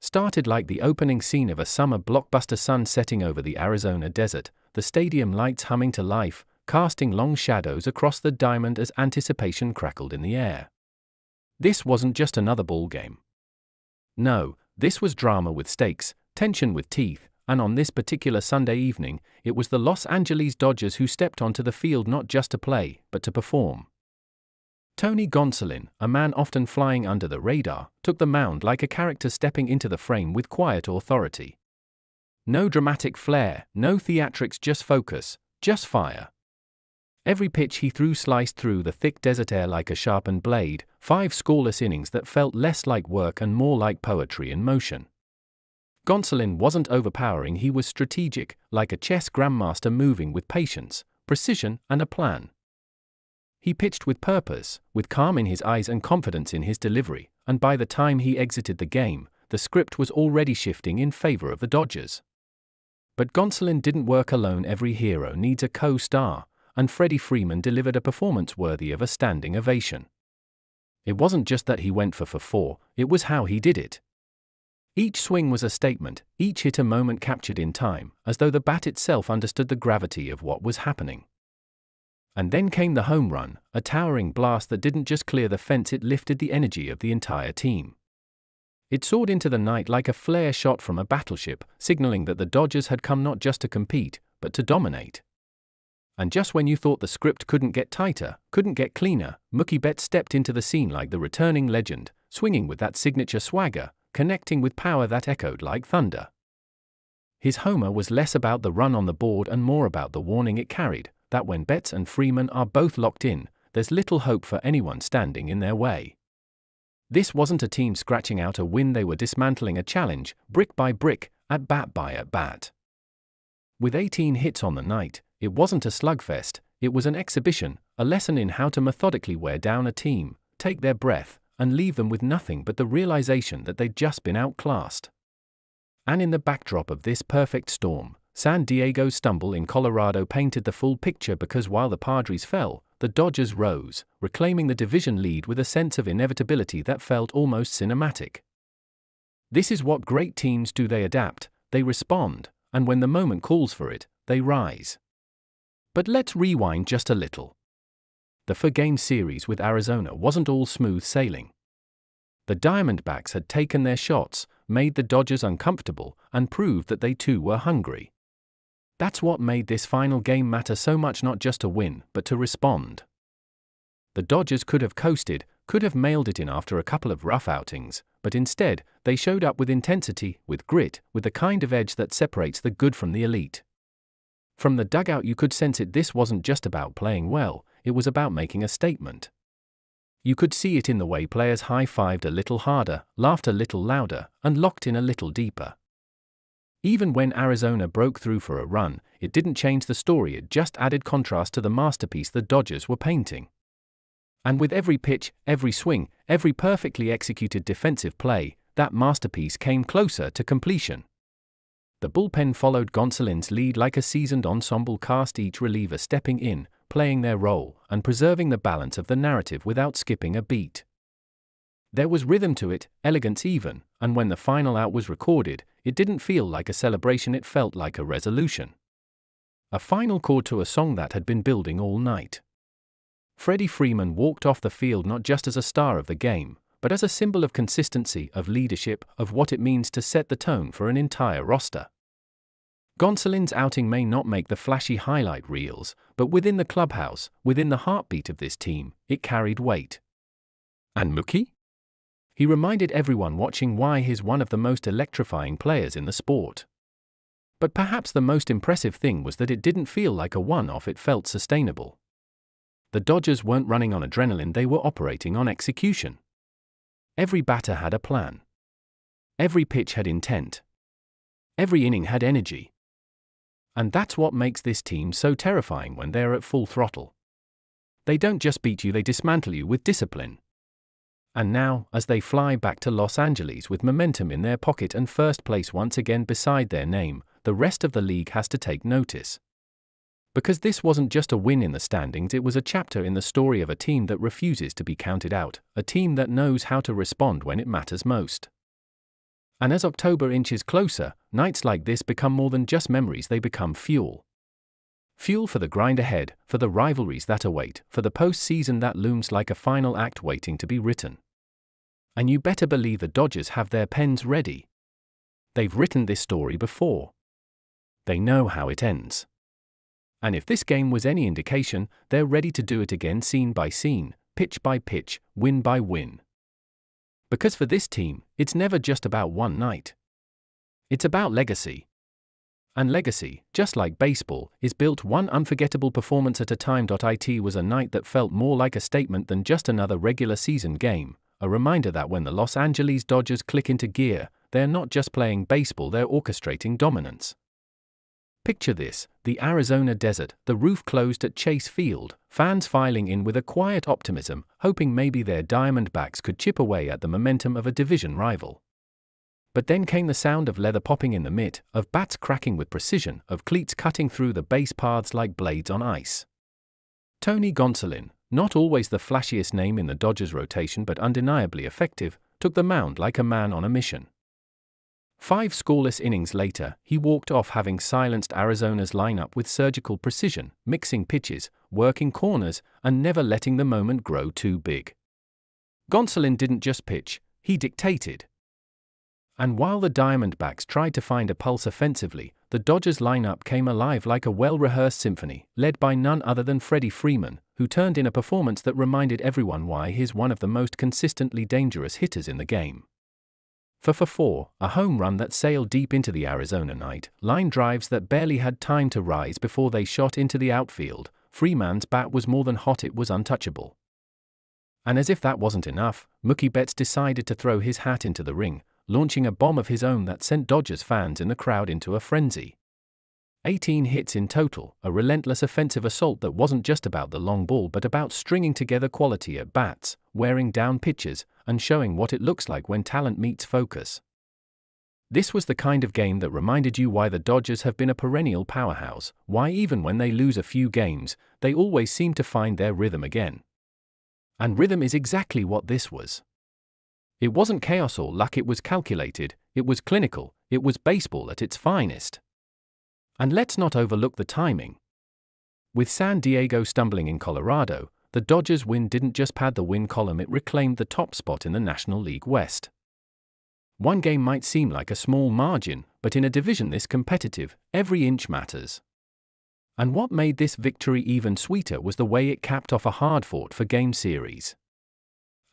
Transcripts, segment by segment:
started like the opening scene of a summer blockbuster, sun setting over the Arizona desert, the stadium lights humming to life, casting long shadows across the diamond as anticipation crackled in the air. This wasn't just another ball game. No, this was drama with stakes, tension with teeth, and on this particular Sunday evening, it was the Los Angeles Dodgers who stepped onto the field not just to play, but to perform. Tony Gonsolin, a man often flying under the radar, took the mound like a character stepping into the frame with quiet authority. No dramatic flair, no theatrics, just focus, just fire. Every pitch he threw sliced through the thick desert air like a sharpened blade, 5 scoreless innings that felt less like work and more like poetry in motion. Gonsolin wasn't overpowering, he was strategic, like a chess grandmaster moving with patience, precision, and a plan. He pitched with purpose, with calm in his eyes and confidence in his delivery, and by the time he exited the game, the script was already shifting in favor of the Dodgers. But Gonsolin didn't work alone. Every hero needs a co-star, and Freddie Freeman delivered a performance worthy of a standing ovation. It wasn't just that he went for 4, it was how he did it. Each swing was a statement, each hit a moment captured in time, as though the bat itself understood the gravity of what was happening. And then came the home run, a towering blast that didn't just clear the fence, it lifted the energy of the entire team. It soared into the night like a flare shot from a battleship, signaling that the Dodgers had come not just to compete, but to dominate. And just when you thought the script couldn't get tighter, couldn't get cleaner, Mookie Betts stepped into the scene like the returning legend, swinging with that signature swagger, connecting with power that echoed like thunder. His homer was less about the run on the board and more about the warning it carried, that when Betts and Freeman are both locked in, there's little hope for anyone standing in their way. This wasn't a team scratching out a win, they were dismantling a challenge, brick by brick, at bat by at bat. With 18 hits on the night, it wasn't a slugfest, it was an exhibition, a lesson in how to methodically wear down a team, take their breath, and leave them with nothing but the realization that they'd just been outclassed. And in the backdrop of this perfect storm, San Diego's stumble in Colorado painted the full picture, because while the Padres fell, the Dodgers rose, reclaiming the division lead with a sense of inevitability that felt almost cinematic. This is what great teams do, they adapt, they respond, and when the moment calls for it, they rise. But let's rewind just a little. The 4-game series with Arizona wasn't all smooth sailing. The Diamondbacks had taken their shots, made the Dodgers uncomfortable, and proved that they too were hungry. That's what made this final game matter so much, not just to win, but to respond. The Dodgers could have coasted, could have mailed it in after a couple of rough outings, but instead, they showed up with intensity, with grit, with the kind of edge that separates the good from the elite. From the dugout you could sense it. This wasn't just about playing well, it was about making a statement. You could see it in the way players high-fived a little harder, laughed a little louder, and locked in a little deeper. Even when Arizona broke through for a run, it didn't change the story, it just added contrast to the masterpiece the Dodgers were painting. And with every pitch, every swing, every perfectly executed defensive play, that masterpiece came closer to completion. The bullpen followed Gonsolin's lead like a seasoned ensemble cast, each reliever stepping in, playing their role, and preserving the balance of the narrative without skipping a beat. There was rhythm to it, elegance even, and when the final out was recorded, it didn't feel like a celebration, it felt like a resolution. A final chord to a song that had been building all night. Freddie Freeman walked off the field not just as a star of the game, but as a symbol of consistency, of leadership, of what it means to set the tone for an entire roster. Gonsolin's outing may not make the flashy highlight reels, but within the clubhouse, within the heartbeat of this team, it carried weight. And Mookie? He reminded everyone watching why he's one of the most electrifying players in the sport. But perhaps the most impressive thing was that it didn't feel like a one-off, it felt sustainable. The Dodgers weren't running on adrenaline, they were operating on execution. Every batter had a plan. Every pitch had intent. Every inning had energy. And that's what makes this team so terrifying when they're at full throttle. They don't just beat you, they dismantle you with discipline. And now, as they fly back to Los Angeles with momentum in their pocket and first place once again beside their name, the rest of the league has to take notice. Because this wasn't just a win in the standings, it was a chapter in the story of a team that refuses to be counted out, a team that knows how to respond when it matters most. And as October inches closer, nights like this become more than just memories, they become fuel. Fuel for the grind ahead, for the rivalries that await, for the postseason that looms like a final act waiting to be written. And you better believe the Dodgers have their pens ready. They've written this story before. They know how it ends. And if this game was any indication, they're ready to do it again, scene by scene, pitch by pitch, win by win. Because for this team, it's never just about one night. It's about legacy. And legacy, just like baseball, is built one unforgettable performance at a time. It was a night that felt more like a statement than just another regular season game, a reminder that when the Los Angeles Dodgers click into gear, they're not just playing baseball, they're orchestrating dominance. Picture this: the Arizona desert, the roof closed at Chase Field, fans filing in with a quiet optimism, hoping maybe their Diamondbacks could chip away at the momentum of a division rival. But then came the sound of leather popping in the mitt, of bats cracking with precision, of cleats cutting through the base paths like blades on ice. Tony Gonsolin, not always the flashiest name in the Dodgers rotation but undeniably effective, took the mound like a man on a mission. 5 scoreless innings later, he walked off, having silenced Arizona's lineup with surgical precision, mixing pitches, working corners, and never letting the moment grow too big. Gonsolin didn't just pitch, he dictated. And while the Diamondbacks tried to find a pulse offensively, the Dodgers lineup came alive like a well-rehearsed symphony, led by none other than Freddie Freeman, who turned in a performance that reminded everyone why he's one of the most consistently dangerous hitters in the game. For 4, a home run that sailed deep into the Arizona night, line drives that barely had time to rise before they shot into the outfield. Freeman's bat was more than hot, it was untouchable. And as if that wasn't enough, Mookie Betts decided to throw his hat into the ring, launching a bomb of his own that sent Dodgers fans in the crowd into a frenzy. 18 hits in total, a relentless offensive assault that wasn't just about the long ball but about stringing together quality at bats, wearing down pitches, and showing what it looks like when talent meets focus. This was the kind of game that reminded you why the Dodgers have been a perennial powerhouse, why even when they lose a few games, they always seem to find their rhythm again. And rhythm is exactly what this was. It wasn't chaos or luck, it was calculated, it was clinical, it was baseball at its finest. And let's not overlook the timing. With San Diego stumbling in Colorado, the Dodgers' win didn't just pad the win column, it reclaimed the top spot in the National League West. One game might seem like a small margin, but in a division this competitive, every inch matters. And what made this victory even sweeter was the way it capped off a hard-fought game series.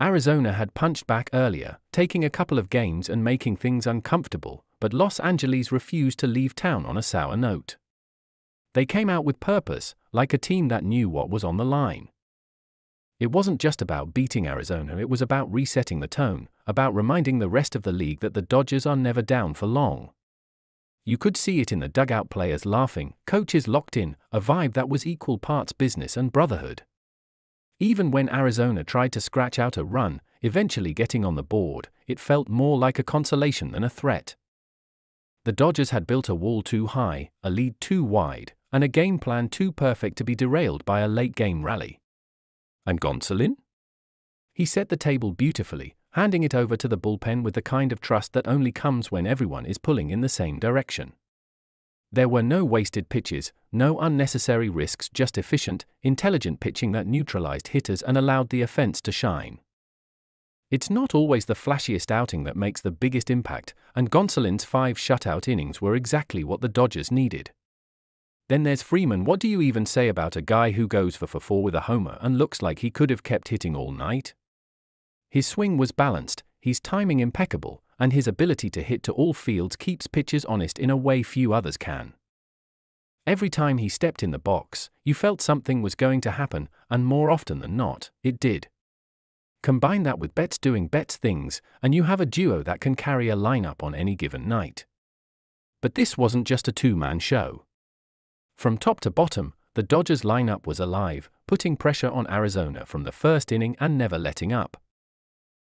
Arizona had punched back earlier, taking a couple of games and making things uncomfortable, but Los Angeles refused to leave town on a sour note. They came out with purpose, like a team that knew what was on the line. It wasn't just about beating Arizona, it was about resetting the tone, about reminding the rest of the league that the Dodgers are never down for long. You could see it in the dugout, players laughing, coaches locked in, a vibe that was equal parts business and brotherhood. Even when Arizona tried to scratch out a run, eventually getting on the board, it felt more like a consolation than a threat. The Dodgers had built a wall too high, a lead too wide, and a game plan too perfect to be derailed by a late-game rally. And Gonsolin? He set the table beautifully, handing it over to the bullpen with the kind of trust that only comes when everyone is pulling in the same direction. There were no wasted pitches, no unnecessary risks, just efficient, intelligent pitching that neutralized hitters and allowed the offense to shine. It's not always the flashiest outing that makes the biggest impact, and Gonsolin's 5 shutout innings were exactly what the Dodgers needed. Then there's Freeman. What do you even say about a guy who goes for 4 with a homer and looks like he could have kept hitting all night? His swing was balanced, his timing impeccable, and his ability to hit to all fields keeps pitchers honest in a way few others can. Every time he stepped in the box, you felt something was going to happen, and more often than not, it did. Combine that with Betts doing Betts things, and you have a duo that can carry a lineup on any given night. But this wasn't just a two-man show. From top to bottom, the Dodgers lineup was alive, putting pressure on Arizona from the first inning and never letting up.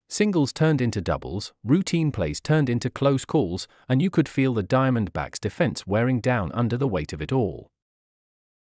Singles turned into doubles, routine plays turned into close calls, and you could feel the Diamondbacks' defense wearing down under the weight of it all.